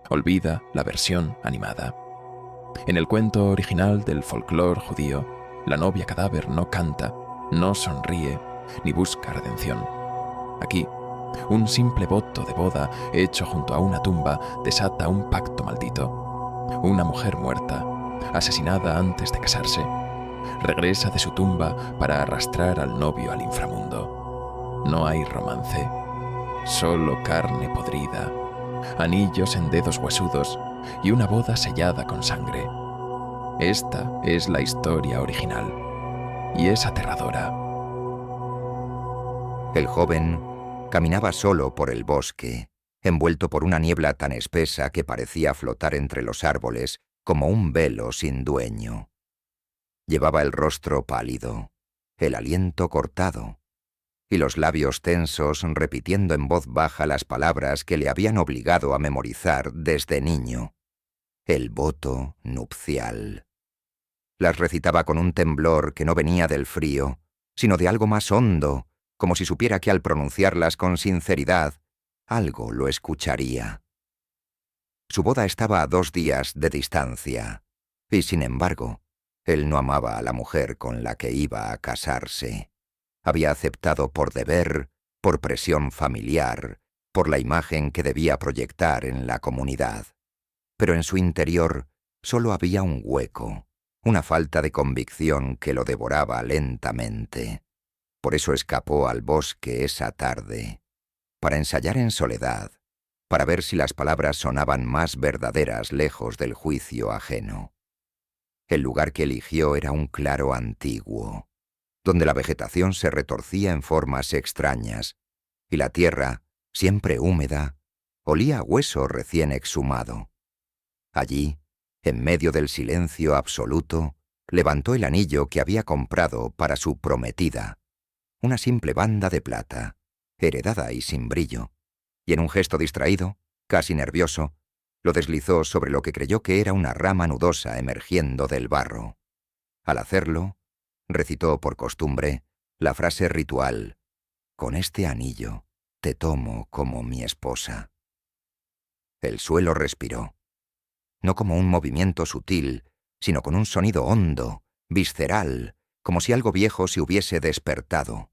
Olvida la versión animada. En el cuento original del folclore judío, la novia cadáver no canta, no sonríe, ni busca redención. Aquí, un simple voto de boda hecho junto a una tumba desata un pacto maldito. Una mujer muerta, asesinada antes de casarse, regresa de su tumba para arrastrar al novio al inframundo. No hay romance, solo carne podrida, anillos en dedos huesudos y una boda sellada con sangre. Esta es la historia original y es aterradora. El joven caminaba solo por el bosque, envuelto por una niebla tan espesa que parecía flotar entre los árboles como un velo sin dueño. Llevaba el rostro pálido, el aliento cortado, y los labios tensos repitiendo en voz baja las palabras que le habían obligado a memorizar desde niño. El voto nupcial. Las recitaba con un temblor que no venía del frío, sino de algo más hondo, como si supiera que al pronunciarlas con sinceridad, algo lo escucharía. Su boda estaba a 2 días de distancia, y sin embargo, él no amaba a la mujer con la que iba a casarse. Había aceptado por deber, por presión familiar, por la imagen que debía proyectar en la comunidad. Pero en su interior solo había un hueco, una falta de convicción que lo devoraba lentamente. Por eso escapó al bosque esa tarde, para ensayar en soledad, para ver si las palabras sonaban más verdaderas lejos del juicio ajeno. El lugar que eligió era un claro antiguo, donde la vegetación se retorcía en formas extrañas, y la tierra, siempre húmeda, olía a hueso recién exhumado. Allí, en medio del silencio absoluto, levantó el anillo que había comprado para su prometida, una simple banda de plata, heredada y sin brillo, y en un gesto distraído, casi nervioso, lo deslizó sobre lo que creyó que era una rama nudosa emergiendo del barro. Al hacerlo, recitó por costumbre la frase ritual: «Con este anillo te tomo como mi esposa». El suelo respiró, no como un movimiento sutil, sino con un sonido hondo, visceral, como si algo viejo se hubiese despertado.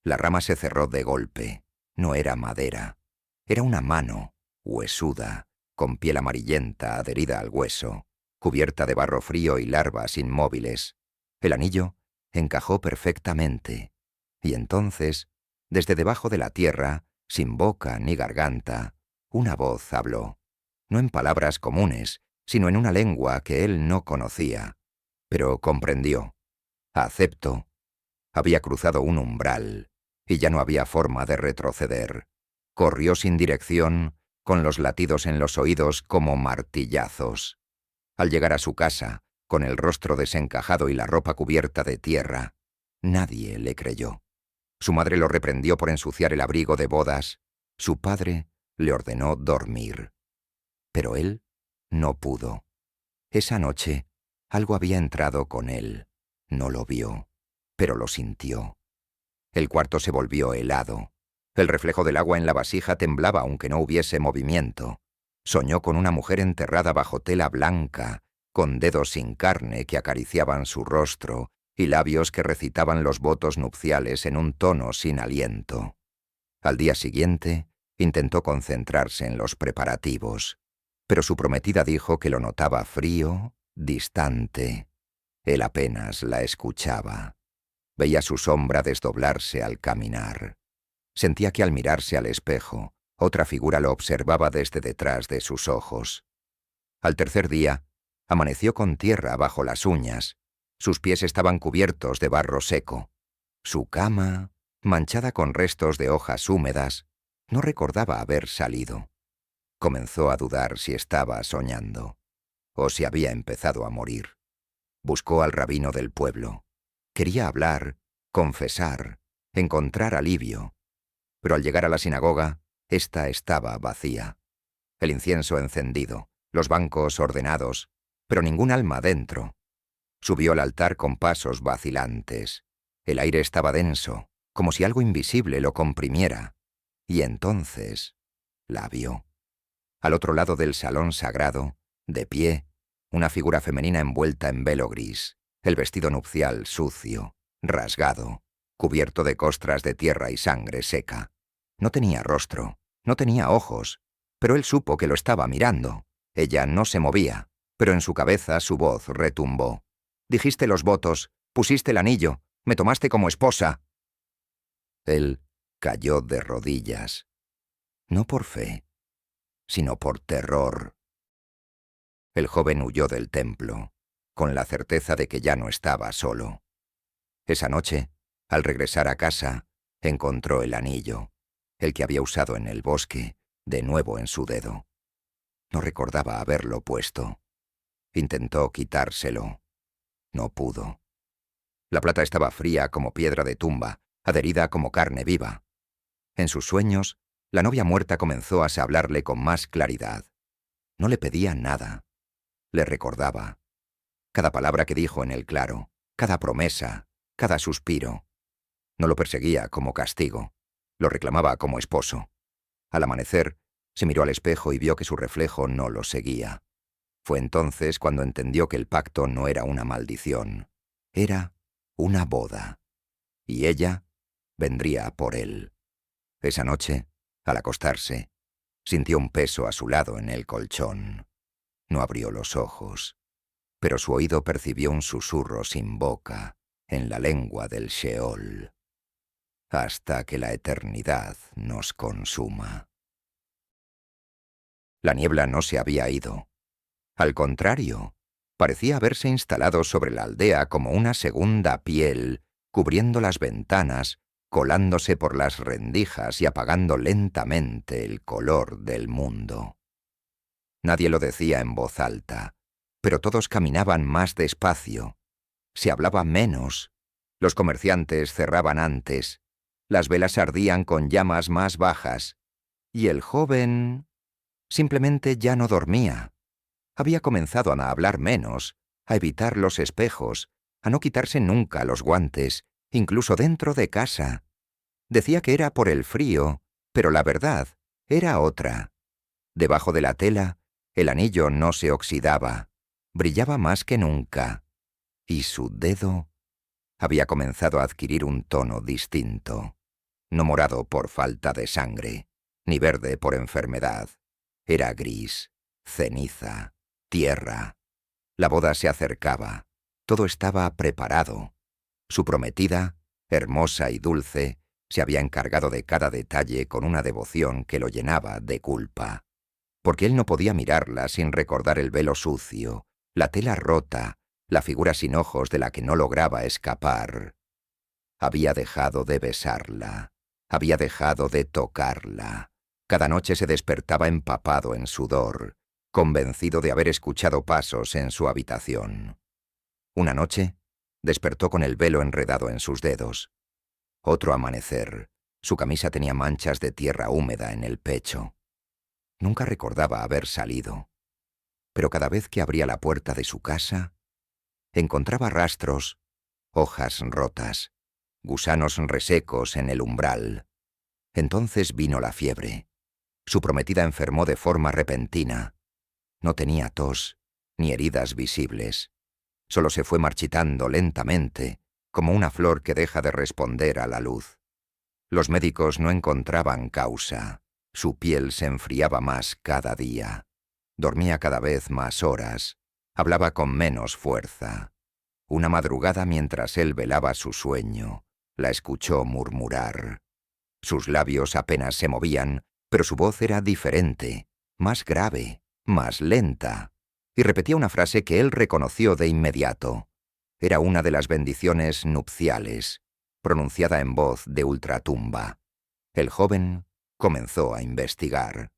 La rama se cerró de golpe. No era madera. Era una mano, huesuda, con piel amarillenta adherida al hueso, cubierta de barro frío y larvas inmóviles. El anillo encajó perfectamente. Y entonces, desde debajo de la tierra, sin boca ni garganta, una voz habló. No en palabras comunes, sino en una lengua que él no conocía. Pero comprendió. Acepto. Había cruzado un umbral, y ya no había forma de retroceder. Corrió sin dirección, con los latidos en los oídos como martillazos. Al llegar a su casa, con el rostro desencajado y la ropa cubierta de tierra, nadie le creyó. Su madre lo reprendió por ensuciar el abrigo de bodas. Su padre le ordenó dormir. Pero él no pudo. Esa noche, algo había entrado con él. No lo vio, pero lo sintió. El cuarto se volvió helado. El reflejo del agua en la vasija temblaba aunque no hubiese movimiento. Soñó con una mujer enterrada bajo tela blanca, con dedos sin carne que acariciaban su rostro y labios que recitaban los votos nupciales en un tono sin aliento. Al día siguiente, intentó concentrarse en los preparativos, pero su prometida dijo que lo notaba frío, distante. Él apenas la escuchaba. Veía su sombra desdoblarse al caminar. Sentía que al mirarse al espejo, otra figura lo observaba desde detrás de sus ojos. Al tercer día, amaneció con tierra bajo las uñas. Sus pies estaban cubiertos de barro seco. Su cama, manchada con restos de hojas húmedas, no recordaba haber salido. Comenzó a dudar si estaba soñando, o si había empezado a morir. Buscó al rabino del pueblo. Quería hablar, confesar, encontrar alivio. Pero al llegar a la sinagoga, ésta estaba vacía. El incienso encendido, los bancos ordenados, pero ningún alma dentro. Subió al altar con pasos vacilantes. El aire estaba denso, como si algo invisible lo comprimiera. Y entonces la vio. Al otro lado del salón sagrado, de pie, una figura femenina envuelta en velo gris, el vestido nupcial sucio, rasgado, cubierto de costras de tierra y sangre seca. No tenía rostro, no tenía ojos, pero él supo que lo estaba mirando. Ella no se movía, pero en su cabeza su voz retumbó. «Dijiste los votos, pusiste el anillo, me tomaste como esposa». Él cayó de rodillas, no por fe, sino por terror. El joven huyó del templo, con la certeza de que ya no estaba solo. Esa noche, al regresar a casa, encontró el anillo, el que había usado en el bosque, de nuevo en su dedo. No recordaba haberlo puesto. Intentó quitárselo. No pudo. La plata estaba fría como piedra de tumba, adherida como carne viva. En sus sueños, la novia muerta comenzó a hablarle con más claridad. No le pedía nada. Le recordaba. Cada palabra que dijo en el claro, cada promesa, cada suspiro. No lo perseguía como castigo. Lo reclamaba como esposo. Al amanecer, se miró al espejo y vio que su reflejo no lo seguía. Fue entonces cuando entendió que el pacto no era una maldición. Era una boda. Y ella vendría por él. Esa noche, al acostarse, sintió un peso a su lado en el colchón. No abrió los ojos, pero su oído percibió un susurro sin boca en la lengua del Sheol. Hasta que la eternidad nos consuma. La niebla no se había ido. Al contrario, parecía haberse instalado sobre la aldea como una segunda piel, cubriendo las ventanas, colándose por las rendijas y apagando lentamente el color del mundo. Nadie lo decía en voz alta, pero todos caminaban más despacio. Se hablaba menos. Los comerciantes cerraban antes. Las velas ardían con llamas más bajas. Y el joven simplemente ya no dormía. Había comenzado a hablar menos, a evitar los espejos, a no quitarse nunca los guantes, incluso dentro de casa. Decía que era por el frío, pero la verdad era otra. Debajo de la tela, el anillo no se oxidaba, brillaba más que nunca, y su dedo había comenzado a adquirir un tono distinto, no morado por falta de sangre, ni verde por enfermedad. Era gris, ceniza, tierra. La boda se acercaba, todo estaba preparado. Su prometida, hermosa y dulce, se había encargado de cada detalle con una devoción que lo llenaba de culpa. Porque él no podía mirarla sin recordar el velo sucio, la tela rota, la figura sin ojos de la que no lograba escapar. Había dejado de besarla, había dejado de tocarla. Cada noche se despertaba empapado en sudor, convencido de haber escuchado pasos en su habitación. Una noche, despertó con el velo enredado en sus dedos. Otro amanecer, su camisa tenía manchas de tierra húmeda en el pecho. Nunca recordaba haber salido, pero cada vez que abría la puerta de su casa, encontraba rastros, hojas rotas, gusanos resecos en el umbral. Entonces vino la fiebre. Su prometida enfermó de forma repentina. No tenía tos, ni heridas visibles. Solo se fue marchitando lentamente, como una flor que deja de responder a la luz. Los médicos no encontraban causa. Su piel se enfriaba más cada día. Dormía cada vez más horas. Hablaba con menos fuerza. Una madrugada, mientras él velaba su sueño, la escuchó murmurar. Sus labios apenas se movían, pero su voz era diferente, más grave, más lenta, y repetía una frase que él reconoció de inmediato. Era una de las bendiciones nupciales, pronunciada en voz de ultratumba. El joven comenzó a investigar.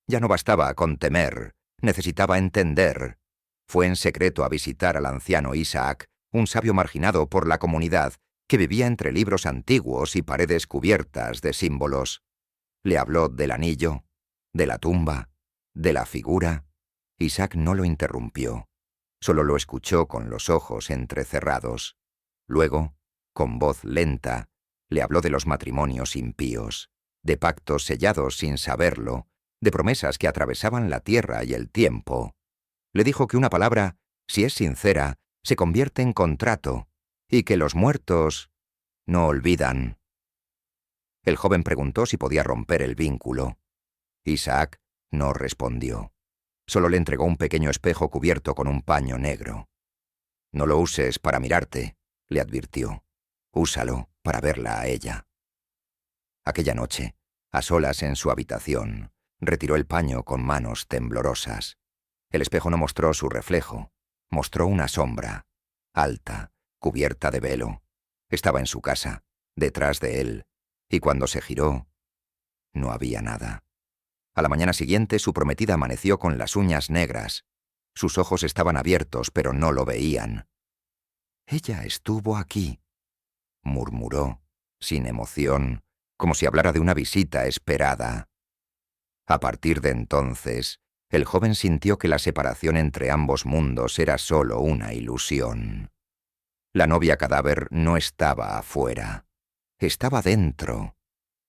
Ya no bastaba con temer, necesitaba entender. Fue en secreto a visitar al anciano Isaac, un sabio marginado por la comunidad, que vivía entre libros antiguos y paredes cubiertas de símbolos. Le habló del anillo, de la tumba, de la figura. Isaac no lo interrumpió. Solo lo escuchó con los ojos entrecerrados. Luego, con voz lenta, le habló de los matrimonios impíos, de pactos sellados sin saberlo, de promesas que atravesaban la tierra y el tiempo. Le dijo que una palabra, si es sincera, se convierte en contrato, y que los muertos no olvidan. El joven preguntó si podía romper el vínculo. Isaac no respondió. Solo le entregó un pequeño espejo cubierto con un paño negro. «No lo uses para mirarte», le advirtió. «Úsalo para verla a ella». Aquella noche, a solas en su habitación, retiró el paño con manos temblorosas. El espejo no mostró su reflejo, mostró una sombra, alta, cubierta de velo. Estaba en su casa, detrás de él, y cuando se giró, no había nada. A la mañana siguiente su prometida amaneció con las uñas negras. Sus ojos estaban abiertos, pero no lo veían. «Ella estuvo aquí», murmuró, sin emoción, como si hablara de una visita esperada. A partir de entonces, el joven sintió que la separación entre ambos mundos era solo una ilusión. La novia cadáver no estaba afuera, estaba dentro,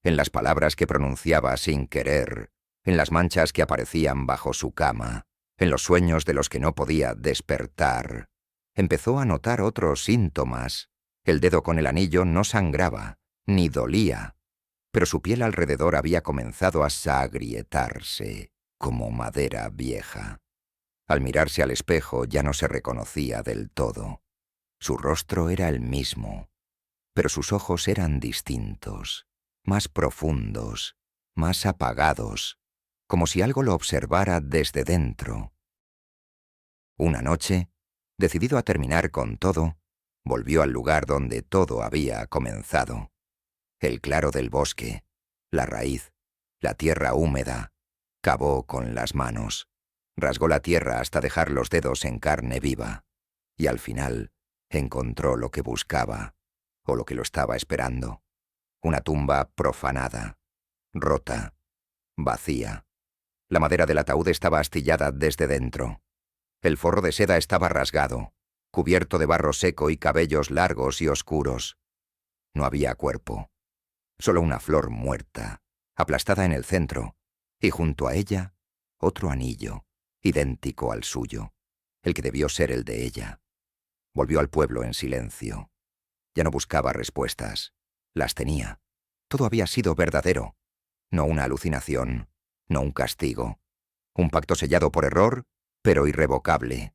en las palabras que pronunciaba sin querer, en las manchas que aparecían bajo su cama, en los sueños de los que no podía despertar. Empezó a notar otros síntomas. El dedo con el anillo no sangraba, ni dolía, pero su piel alrededor había comenzado a sagrietarse, como madera vieja. Al mirarse al espejo ya no se reconocía del todo. Su rostro era el mismo, pero sus ojos eran distintos, más profundos, más apagados, como si algo lo observara desde dentro. Una noche, decidido a terminar con todo, volvió al lugar donde todo había comenzado. El claro del bosque, la raíz, la tierra húmeda. Cavó con las manos, rasgó la tierra hasta dejar los dedos en carne viva, y al final encontró lo que buscaba, o lo que lo estaba esperando. Una tumba profanada, rota, vacía. La madera del ataúd estaba astillada desde dentro. El forro de seda estaba rasgado, cubierto de barro seco y cabellos largos y oscuros. No había cuerpo, solo una flor muerta, aplastada en el centro, y junto a ella otro anillo, idéntico al suyo, el que debió ser el de ella. Volvió al pueblo en silencio. Ya no buscaba respuestas, las tenía. Todo había sido verdadero, no una alucinación, no un castigo. Un pacto sellado por error, pero irrevocable.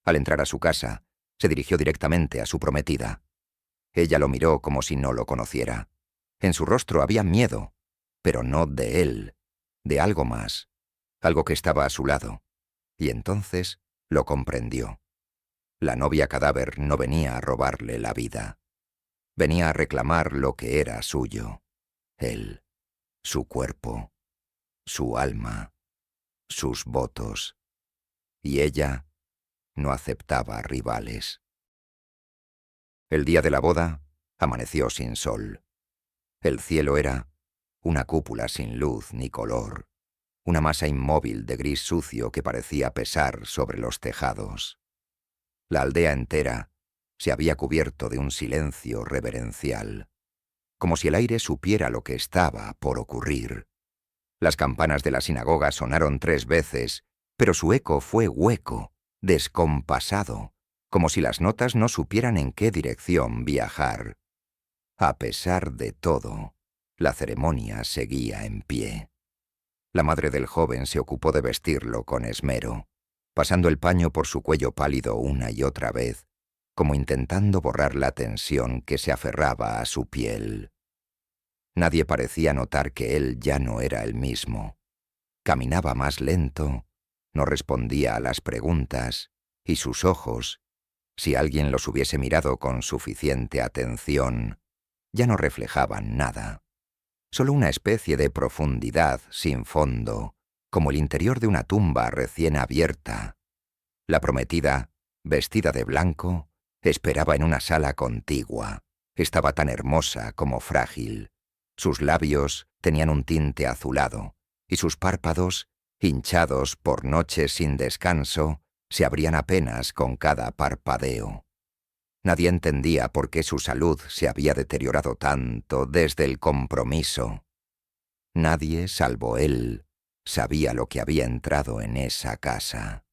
Al entrar a su casa, se dirigió directamente a su prometida. Ella lo miró como si no lo conociera. En su rostro había miedo, pero no de él, de algo más, algo que estaba a su lado. Y entonces lo comprendió. La novia cadáver no venía a robarle la vida. Venía a reclamar lo que era suyo. Él, su cuerpo, su alma, sus votos. Y ella no aceptaba rivales. El día de la boda amaneció sin sol. El cielo era una cúpula sin luz ni color, una masa inmóvil de gris sucio que parecía pesar sobre los tejados. La aldea entera se había cubierto de un silencio reverencial, como si el aire supiera lo que estaba por ocurrir. Las campanas de la sinagoga sonaron 3 veces, pero su eco fue hueco, descompasado, como si las notas no supieran en qué dirección viajar. A pesar de todo, la ceremonia seguía en pie. La madre del joven se ocupó de vestirlo con esmero, pasando el paño por su cuello pálido una y otra vez, como intentando borrar la tensión que se aferraba a su piel. Nadie parecía notar que él ya no era el mismo. Caminaba más lento, no respondía a las preguntas, y sus ojos, si alguien los hubiese mirado con suficiente atención, ya no reflejaban nada. Solo una especie de profundidad sin fondo, como el interior de una tumba recién abierta. La prometida, vestida de blanco, esperaba en una sala contigua. Estaba tan hermosa como frágil. Sus labios tenían un tinte azulado, y sus párpados, hinchados por noches sin descanso, se abrían apenas con cada parpadeo. Nadie entendía por qué su salud se había deteriorado tanto desde el compromiso. Nadie, salvo él, sabía lo que había entrado en esa casa.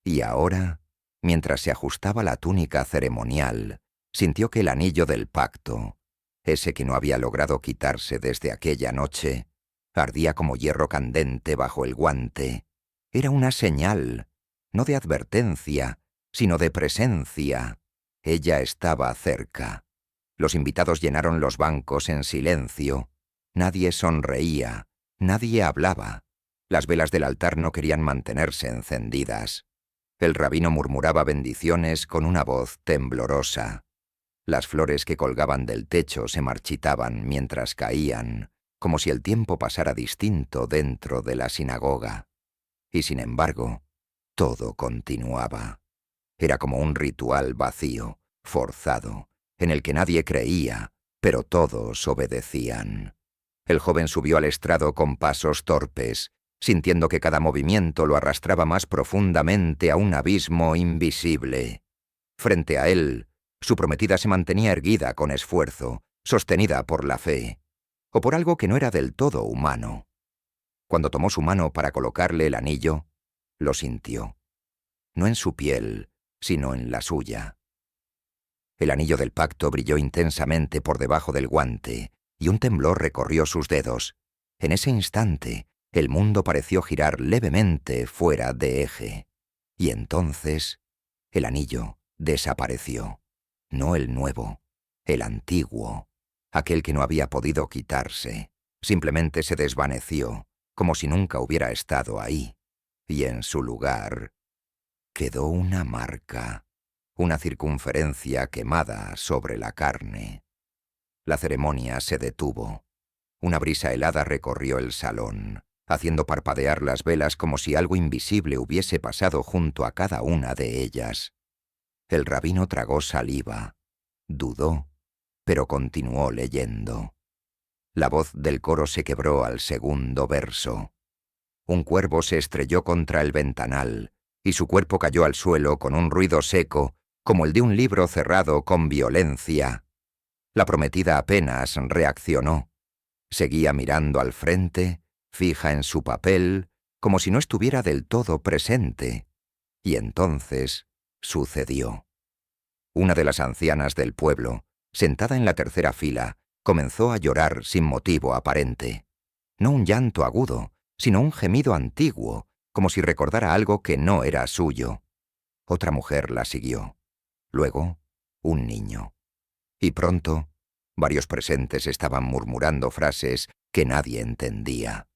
Y ahora, mientras se ajustaba la túnica ceremonial, sintió que el anillo del pacto, ese que no había logrado quitarse desde aquella noche, ardía como hierro candente bajo el guante. Era una señal, no de advertencia, sino de presencia. Ella estaba cerca. Los invitados llenaron los bancos en silencio. Nadie sonreía, nadie hablaba. Las velas del altar no querían mantenerse encendidas. El rabino murmuraba bendiciones con una voz temblorosa. Las flores que colgaban del techo se marchitaban mientras caían, como si el tiempo pasara distinto dentro de la sinagoga. Y sin embargo, todo continuaba. Era como un ritual vacío, forzado, en el que nadie creía, pero todos obedecían. El joven subió al estrado con pasos torpes, sintiendo que cada movimiento lo arrastraba más profundamente a un abismo invisible. Frente a él, su prometida se mantenía erguida con esfuerzo, sostenida por la fe, o por algo que no era del todo humano. Cuando tomó su mano para colocarle el anillo, lo sintió. No en su piel, sino en la suya. El anillo del pacto brilló intensamente por debajo del guante, y un temblor recorrió sus dedos. En ese instante, el mundo pareció girar levemente fuera de eje. Y entonces, el anillo desapareció. No el nuevo, el antiguo, aquel que no había podido quitarse. Simplemente se desvaneció, como si nunca hubiera estado ahí. Y en su lugar quedó una marca, una circunferencia quemada sobre la carne. La ceremonia se detuvo. Una brisa helada recorrió el salón, haciendo parpadear las velas como si algo invisible hubiese pasado junto a cada una de ellas. El rabino tragó saliva, dudó, pero continuó leyendo. La voz del coro se quebró al segundo verso. Un cuervo se estrelló contra el ventanal, y su cuerpo cayó al suelo con un ruido seco, como el de un libro cerrado con violencia. La prometida apenas reaccionó. Seguía mirando al frente, fija en su papel, como si no estuviera del todo presente. Y entonces sucedió. Una de las ancianas del pueblo, sentada en la tercera fila, comenzó a llorar sin motivo aparente. No un llanto agudo, sino un gemido antiguo, como si recordara algo que no era suyo. Otra mujer la siguió. Luego, un niño. Y pronto, varios presentes estaban murmurando frases que nadie entendía.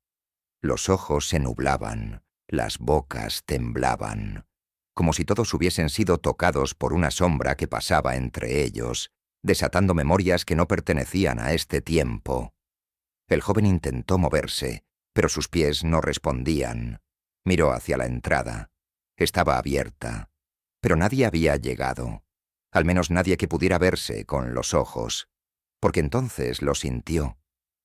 Los ojos se nublaban, las bocas temblaban, como si todos hubiesen sido tocados por una sombra que pasaba entre ellos, desatando memorias que no pertenecían a este tiempo. El joven intentó moverse, pero sus pies no respondían. Miró hacia la entrada. Estaba abierta, pero nadie había llegado. Al menos nadie que pudiera verse con los ojos, porque entonces lo sintió.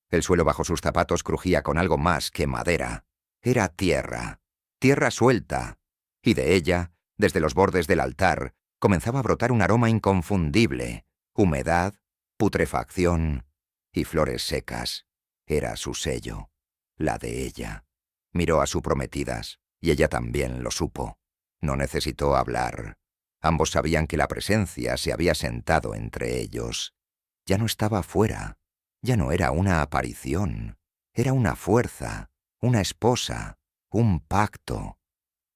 El suelo bajo sus zapatos crujía con algo más que madera. Era tierra, tierra suelta, y de ella, desde los bordes del altar, comenzaba a brotar un aroma inconfundible, humedad, putrefacción y flores secas. Era su sello, la de ella. Miró a su prometidas, y ella también lo supo. No necesitó hablar. Ambos sabían que la presencia se había sentado entre ellos. Ya no estaba fuera, ya no era una aparición, era una fuerza, una esposa, un pacto.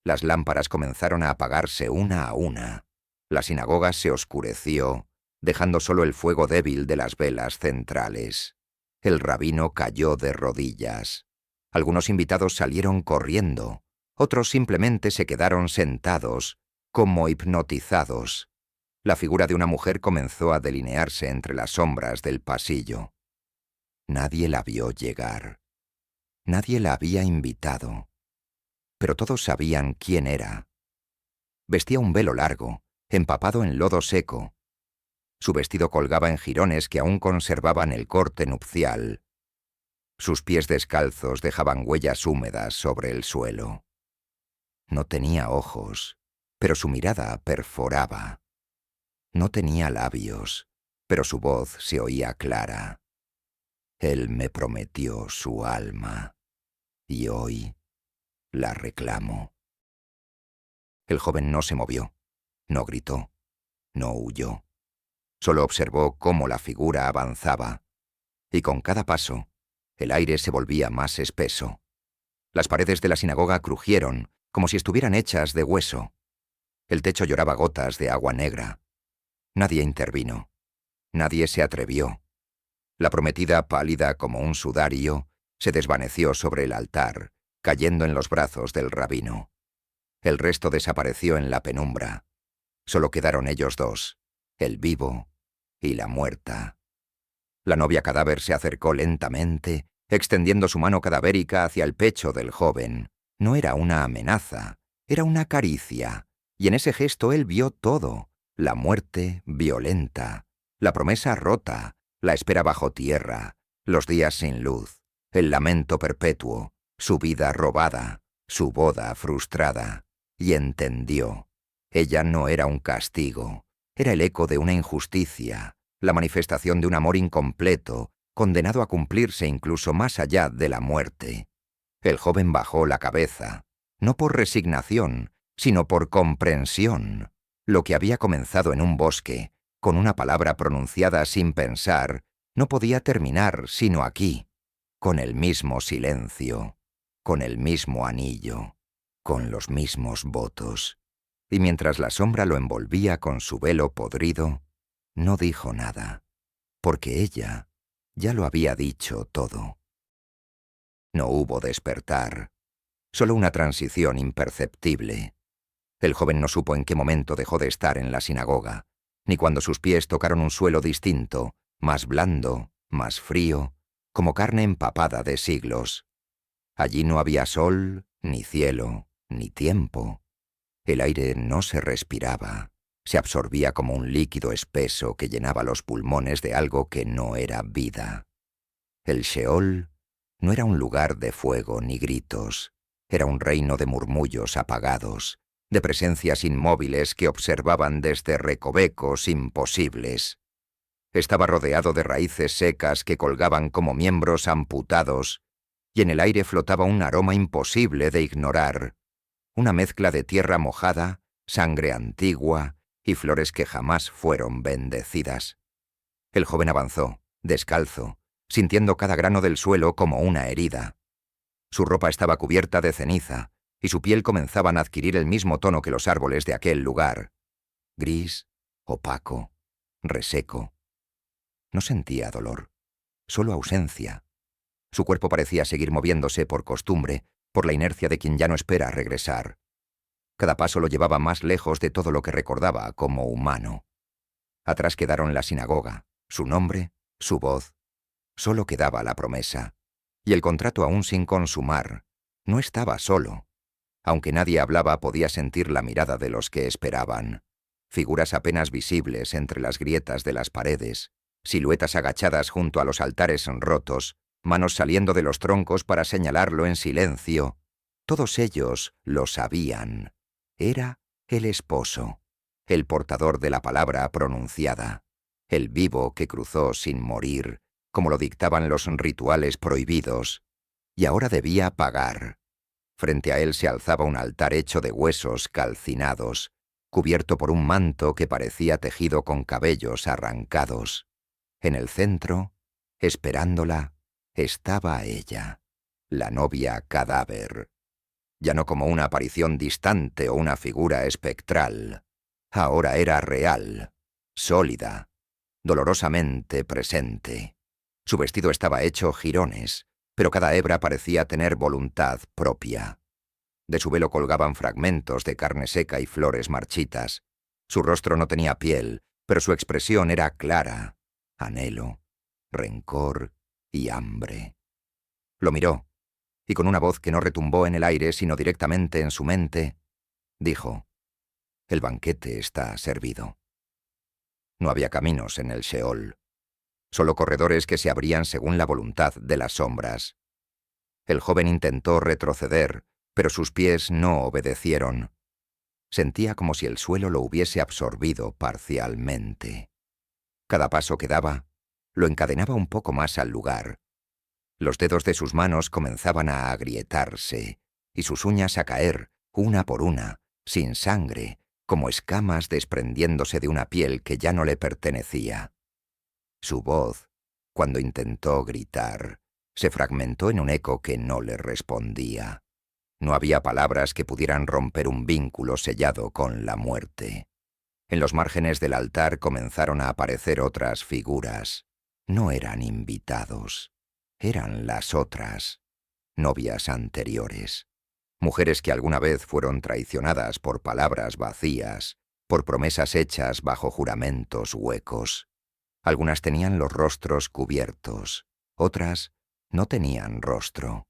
Las lámparas comenzaron a apagarse una a una. La sinagoga se oscureció, dejando solo el fuego débil de las velas centrales. El rabino cayó de rodillas. Algunos invitados salieron corriendo, otros simplemente se quedaron sentados, como hipnotizados. La figura de una mujer comenzó a delinearse entre las sombras del pasillo. Nadie la vio llegar. Nadie la había invitado. Pero todos sabían quién era. Vestía un velo largo, empapado en lodo seco. Su vestido colgaba en jirones que aún conservaban el corte nupcial. Sus pies descalzos dejaban huellas húmedas sobre el suelo. No tenía ojos, pero su mirada perforaba. No tenía labios, pero su voz se oía clara. Él me prometió su alma, y hoy la reclamo. El joven no se movió, no gritó, no huyó. Solo observó cómo la figura avanzaba, y con cada paso, el aire se volvía más espeso. Las paredes de la sinagoga crujieron, como si estuvieran hechas de hueso. El techo lloraba gotas de agua negra. Nadie intervino. Nadie se atrevió. La prometida, pálida como un sudario, se desvaneció sobre el altar, cayendo en los brazos del rabino. El resto desapareció en la penumbra. Solo quedaron ellos dos, el vivo y la muerta. La novia cadáver se acercó lentamente, extendiendo su mano cadavérica hacia el pecho del joven. No era una amenaza, era una caricia, y en ese gesto él vio todo: la muerte violenta, la promesa rota, la espera bajo tierra, los días sin luz, el lamento perpetuo, su vida robada, su boda frustrada. Y entendió. Ella no era un castigo, era el eco de una injusticia, la manifestación de un amor incompleto, condenado a cumplirse incluso más allá de la muerte. El joven bajó la cabeza, no por resignación, sino por comprensión. Lo que había comenzado en un bosque, con una palabra pronunciada sin pensar, no podía terminar sino aquí, con el mismo silencio, con el mismo anillo, con los mismos votos. Y mientras la sombra lo envolvía con su velo podrido, no dijo nada, porque ella ya lo había dicho todo. No hubo despertar, solo una transición imperceptible. El joven no supo en qué momento dejó de estar en la sinagoga, ni cuando sus pies tocaron un suelo distinto, más blando, más frío, como carne empapada de siglos. Allí no había sol, ni cielo, ni tiempo. El aire no se respiraba, se absorbía como un líquido espeso que llenaba los pulmones de algo que no era vida. El Sheol no era un lugar de fuego ni gritos, era un reino de murmullos apagados, de presencias inmóviles que observaban desde recovecos imposibles. Estaba rodeado de raíces secas que colgaban como miembros amputados, y en el aire flotaba un aroma imposible de ignorar, una mezcla de tierra mojada, sangre antigua y flores que jamás fueron bendecidas. El joven avanzó, descalzo, sintiendo cada grano del suelo como una herida. Su ropa estaba cubierta de ceniza, y su piel comenzaba a adquirir el mismo tono que los árboles de aquel lugar: gris, opaco, reseco. No sentía dolor, solo ausencia. Su cuerpo parecía seguir moviéndose por costumbre, por la inercia de quien ya no espera regresar. Cada paso lo llevaba más lejos de todo lo que recordaba como humano. Atrás quedaron la sinagoga, su nombre, su voz. Solo quedaba la promesa. Y el contrato aún sin consumar. No estaba solo. Aunque nadie hablaba, podía sentir la mirada de los que esperaban. Figuras apenas visibles entre las grietas de las paredes, siluetas agachadas junto a los altares rotos, manos saliendo de los troncos para señalarlo en silencio. Todos ellos lo sabían. Era el esposo, el portador de la palabra pronunciada, el vivo que cruzó sin morir, como lo dictaban los rituales prohibidos, y ahora debía pagar. Frente a él se alzaba un altar hecho de huesos calcinados, cubierto por un manto que parecía tejido con cabellos arrancados. En el centro, esperándola, estaba ella, la novia cadáver. Ya no como una aparición distante o una figura espectral. Ahora era real, sólida, dolorosamente presente. Su vestido estaba hecho jirones, pero cada hebra parecía tener voluntad propia. De su velo colgaban fragmentos de carne seca y flores marchitas. Su rostro no tenía piel, pero su expresión era clara: anhelo, rencor y hambre. Lo miró, y con una voz que no retumbó en el aire sino directamente en su mente, dijo: «El banquete está servido». No había caminos en el Sheol, solo corredores que se abrían según la voluntad de las sombras. El joven intentó retroceder, pero sus pies no obedecieron. Sentía como si el suelo lo hubiese absorbido parcialmente. Cada paso que daba lo encadenaba un poco más al lugar. Los dedos de sus manos comenzaban a agrietarse, y sus uñas a caer, una por una, sin sangre, como escamas desprendiéndose de una piel que ya no le pertenecía. Su voz, cuando intentó gritar, se fragmentó en un eco que no le respondía. No había palabras que pudieran romper un vínculo sellado con la muerte. En los márgenes del altar comenzaron a aparecer otras figuras. No eran invitados, eran las otras, novias anteriores. Mujeres que alguna vez fueron traicionadas por palabras vacías, por promesas hechas bajo juramentos huecos. Algunas tenían los rostros cubiertos, otras no tenían rostro.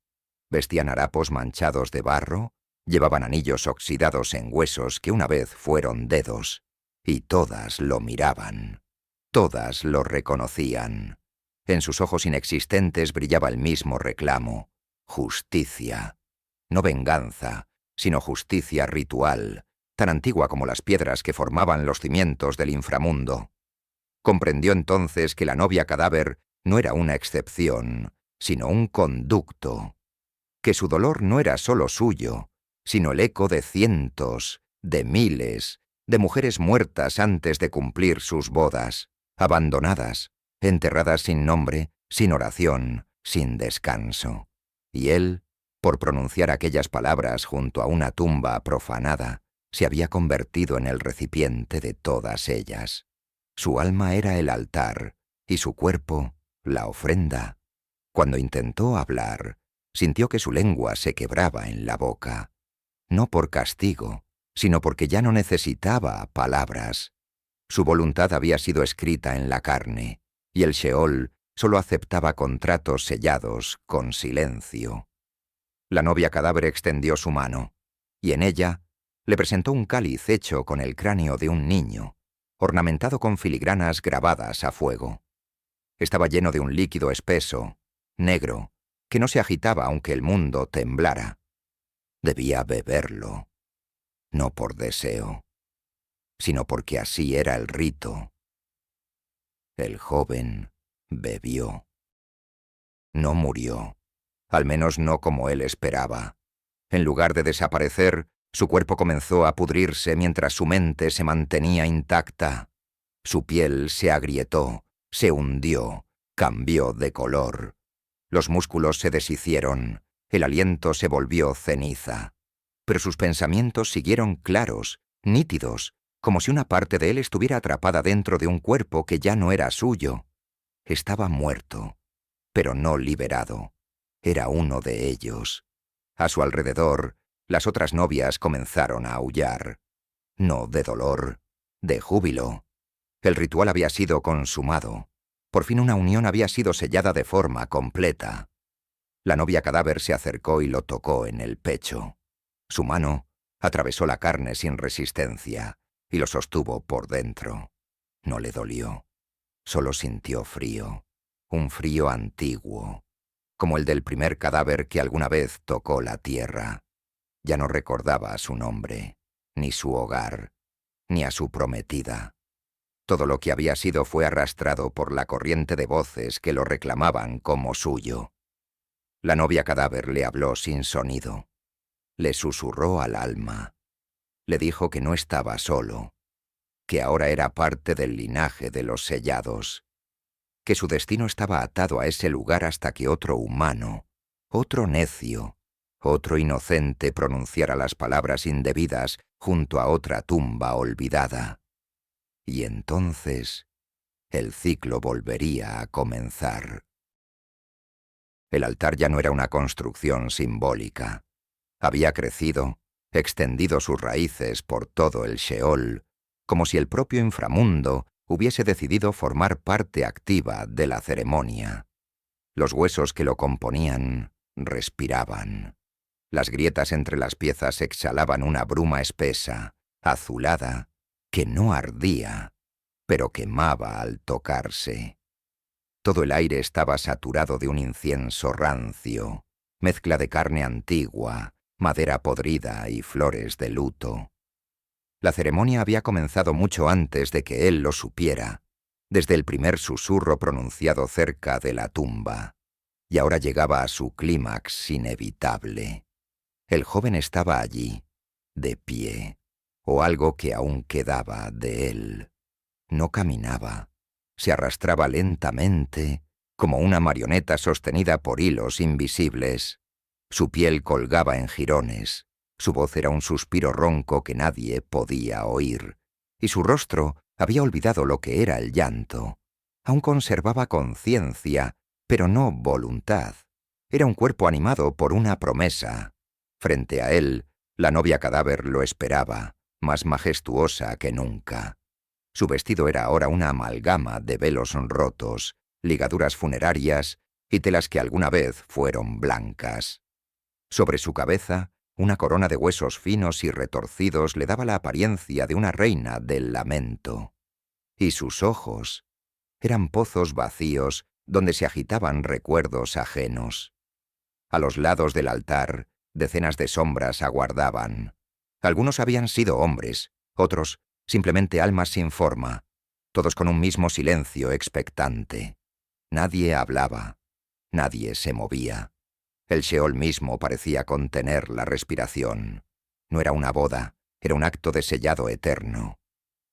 Vestían harapos manchados de barro, llevaban anillos oxidados en huesos que una vez fueron dedos, y todas lo miraban, todas lo reconocían. En sus ojos inexistentes brillaba el mismo reclamo: justicia. No venganza, sino justicia ritual, tan antigua como las piedras que formaban los cimientos del inframundo. Comprendió entonces que la novia cadáver no era una excepción, sino un conducto, que su dolor no era solo suyo, sino el eco de cientos, de miles, de mujeres muertas antes de cumplir sus bodas, abandonadas, enterradas sin nombre, sin oración, sin descanso. Y él, por pronunciar aquellas palabras junto a una tumba profanada, se había convertido en el recipiente de todas ellas. Su alma era el altar y su cuerpo la ofrenda. Cuando intentó hablar, sintió que su lengua se quebraba en la boca, no por castigo, sino porque ya no necesitaba palabras. Su voluntad había sido escrita en la carne, y el Sheol solo aceptaba contratos sellados con silencio. La novia cadáver extendió su mano, y en ella le presentó un cáliz hecho con el cráneo de un niño, ornamentado con filigranas grabadas a fuego. Estaba lleno de un líquido espeso, negro, que no se agitaba aunque el mundo temblara. Debía beberlo, no por deseo, sino porque así era el rito. El joven bebió. No murió, al menos no como él esperaba. En lugar de desaparecer, su cuerpo comenzó a pudrirse mientras su mente se mantenía intacta. Su piel se agrietó, se hundió, cambió de color. Los músculos se deshicieron, el aliento se volvió ceniza. Pero sus pensamientos siguieron claros, nítidos, como si una parte de él estuviera atrapada dentro de un cuerpo que ya no era suyo. Estaba muerto, pero no liberado. Era uno de ellos. A su alrededor, las otras novias comenzaron a aullar. No de dolor, de júbilo. El ritual había sido consumado. Por fin una unión había sido sellada de forma completa. La novia cadáver se acercó y lo tocó en el pecho. Su mano atravesó la carne sin resistencia y lo sostuvo por dentro. No le dolió. Solo sintió frío, un frío antiguo, como el del primer cadáver que alguna vez tocó la tierra. Ya no recordaba su nombre, ni su hogar, ni a su prometida. Todo lo que había sido fue arrastrado por la corriente de voces que lo reclamaban como suyo. La novia cadáver le habló sin sonido. Le susurró al alma. Le dijo que no estaba solo, que ahora era parte del linaje de los sellados, que su destino estaba atado a ese lugar hasta que otro humano, otro necio, otro inocente pronunciara las palabras indebidas junto a otra tumba olvidada. Y entonces el ciclo volvería a comenzar. El altar ya no era una construcción simbólica. Había crecido, extendido sus raíces por todo el Sheol, como si el propio inframundo hubiese decidido formar parte activa de la ceremonia. Los huesos que lo componían respiraban. Las grietas entre las piezas exhalaban una bruma espesa, azulada, que no ardía, pero quemaba al tocarse. Todo el aire estaba saturado de un incienso rancio, mezcla de carne antigua, madera podrida y flores de luto. La ceremonia había comenzado mucho antes de que él lo supiera, desde el primer susurro pronunciado cerca de la tumba, y ahora llegaba a su clímax inevitable. El joven estaba allí, de pie, o algo que aún quedaba de él. No caminaba, se arrastraba lentamente, como una marioneta sostenida por hilos invisibles. Su piel colgaba en jirones, su voz era un suspiro ronco que nadie podía oír, y su rostro había olvidado lo que era el llanto. Aún conservaba conciencia, pero no voluntad. Era un cuerpo animado por una promesa. Frente a él, la novia cadáver lo esperaba, más majestuosa que nunca. Su vestido era ahora una amalgama de velos rotos, ligaduras funerarias y telas que alguna vez fueron blancas. Sobre su cabeza, una corona de huesos finos y retorcidos le daba la apariencia de una reina del lamento. Y sus ojos eran pozos vacíos donde se agitaban recuerdos ajenos. A los lados del altar, decenas de sombras aguardaban. Algunos habían sido hombres, otros simplemente almas sin forma, todos con un mismo silencio expectante. Nadie hablaba, nadie se movía. El Sheol mismo parecía contener la respiración. No era una boda, era un acto de sellado eterno.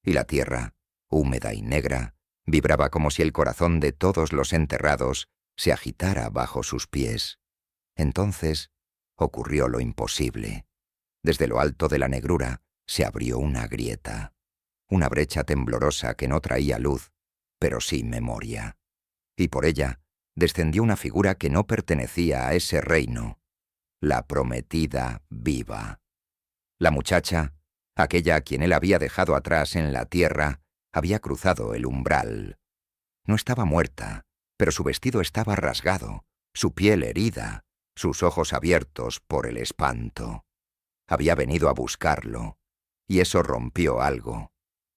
Y la tierra, húmeda y negra, vibraba como si el corazón de todos los enterrados se agitara bajo sus pies. Entonces ocurrió lo imposible. Desde lo alto de la negrura se abrió una grieta, una brecha temblorosa que no traía luz, pero sí memoria. Y por ella descendió una figura que no pertenecía a ese reino, la prometida viva. La muchacha, aquella a quien él había dejado atrás en la tierra, había cruzado el umbral. No estaba muerta, pero su vestido estaba rasgado, su piel herida, sus ojos abiertos por el espanto. Había venido a buscarlo, y eso rompió algo,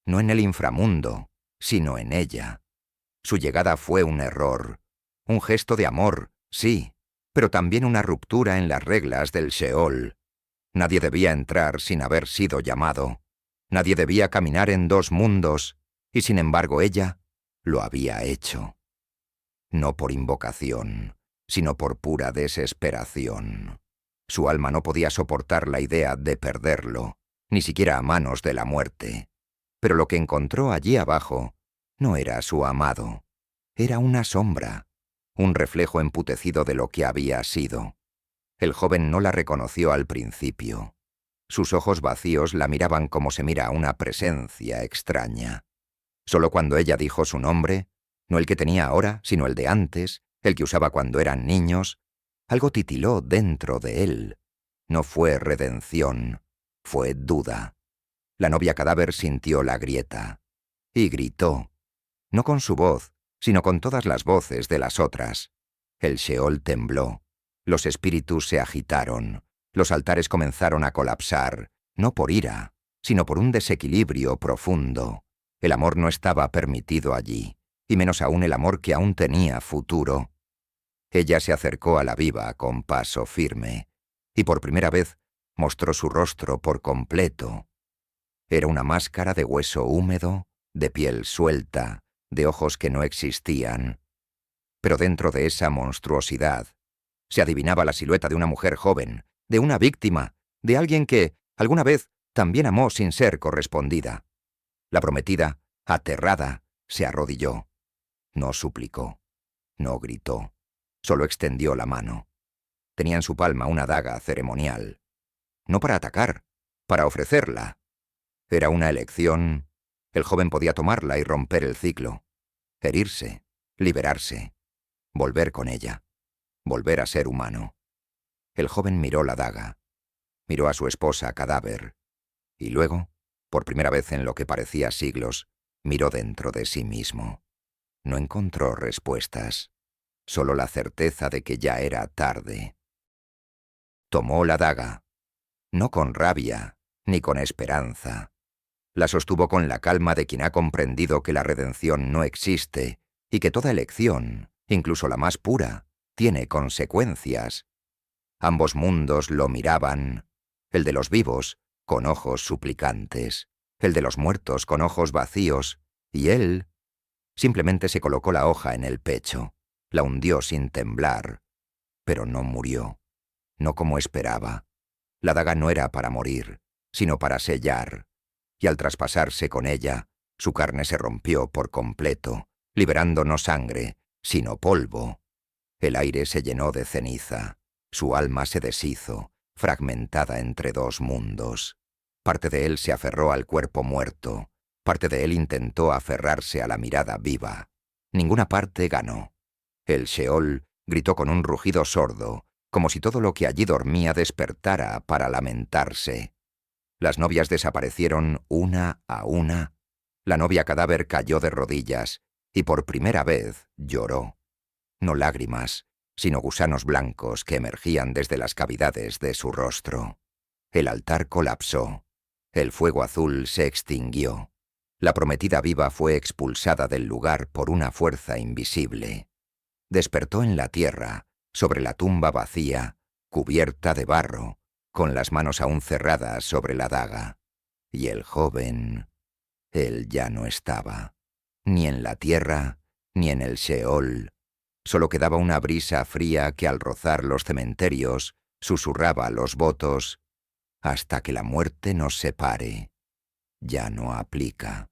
no en el inframundo, sino en ella. Su llegada fue un error, un gesto de amor, sí, pero también una ruptura en las reglas del Sheol. Nadie debía entrar sin haber sido llamado. Nadie debía caminar en dos mundos, y sin embargo ella lo había hecho. No por invocación, sino por pura desesperación. Su alma no podía soportar la idea de perderlo, ni siquiera a manos de la muerte. Pero lo que encontró allí abajo no era su amado. Era una sombra, un reflejo emputecido de lo que había sido. El joven no la reconoció al principio. Sus ojos vacíos la miraban como se mira a una presencia extraña. Solo cuando ella dijo su nombre, no el que tenía ahora, sino el de antes, el que usaba cuando eran niños, algo titiló dentro de él. No fue redención, fue duda. La novia cadáver sintió la grieta y gritó, no con su voz, sino con todas las voces de las otras. El Sheol tembló, los espíritus se agitaron, los altares comenzaron a colapsar, no por ira, sino por un desequilibrio profundo. El amor no estaba permitido allí, y menos aún el amor que aún tenía futuro. Ella se acercó a la viva con paso firme, y por primera vez mostró su rostro por completo. Era una máscara de hueso húmedo, de piel suelta, de ojos que no existían. Pero dentro de esa monstruosidad se adivinaba la silueta de una mujer joven, de una víctima, de alguien que, alguna vez, también amó sin ser correspondida. La prometida, aterrada, se arrodilló. No suplicó, no gritó, solo extendió la mano. Tenía en su palma una daga ceremonial. No para atacar, para ofrecerla. Era una elección. El joven podía tomarla y romper el ciclo. Herirse, liberarse, volver con ella, volver a ser humano. El joven miró la daga, miró a su esposa cadáver, y luego, por primera vez en lo que parecía siglos, miró dentro de sí mismo. No encontró respuestas, solo la certeza de que ya era tarde. Tomó la daga, no con rabia, ni con esperanza. La sostuvo con la calma de quien ha comprendido que la redención no existe y que toda elección, incluso la más pura, tiene consecuencias. Ambos mundos lo miraban, el de los vivos con ojos suplicantes, el de los muertos con ojos vacíos, y él simplemente se colocó la hoja en el pecho, la hundió sin temblar, pero no murió, no como esperaba. La daga no era para morir, sino para sellar, y al traspasarse con ella, su carne se rompió por completo, liberando no sangre, sino polvo. El aire se llenó de ceniza, su alma se deshizo, fragmentada entre dos mundos. Parte de él se aferró al cuerpo muerto, parte de él intentó aferrarse a la mirada viva. Ninguna parte ganó. El Sheol gritó con un rugido sordo, como si todo lo que allí dormía despertara para lamentarse. Las novias desaparecieron una a una. La novia cadáver cayó de rodillas y por primera vez lloró. No lágrimas, sino gusanos blancos que emergían desde las cavidades de su rostro. El altar colapsó. El fuego azul se extinguió. La prometida viva fue expulsada del lugar por una fuerza invisible. Despertó en la tierra, sobre la tumba vacía, cubierta de barro, con las manos aún cerradas sobre la daga. Y el joven, él ya no estaba, ni en la tierra, ni en el Sheol. Solo quedaba una brisa fría que al rozar los cementerios susurraba los votos: hasta que la muerte nos separe. Ya no aplica.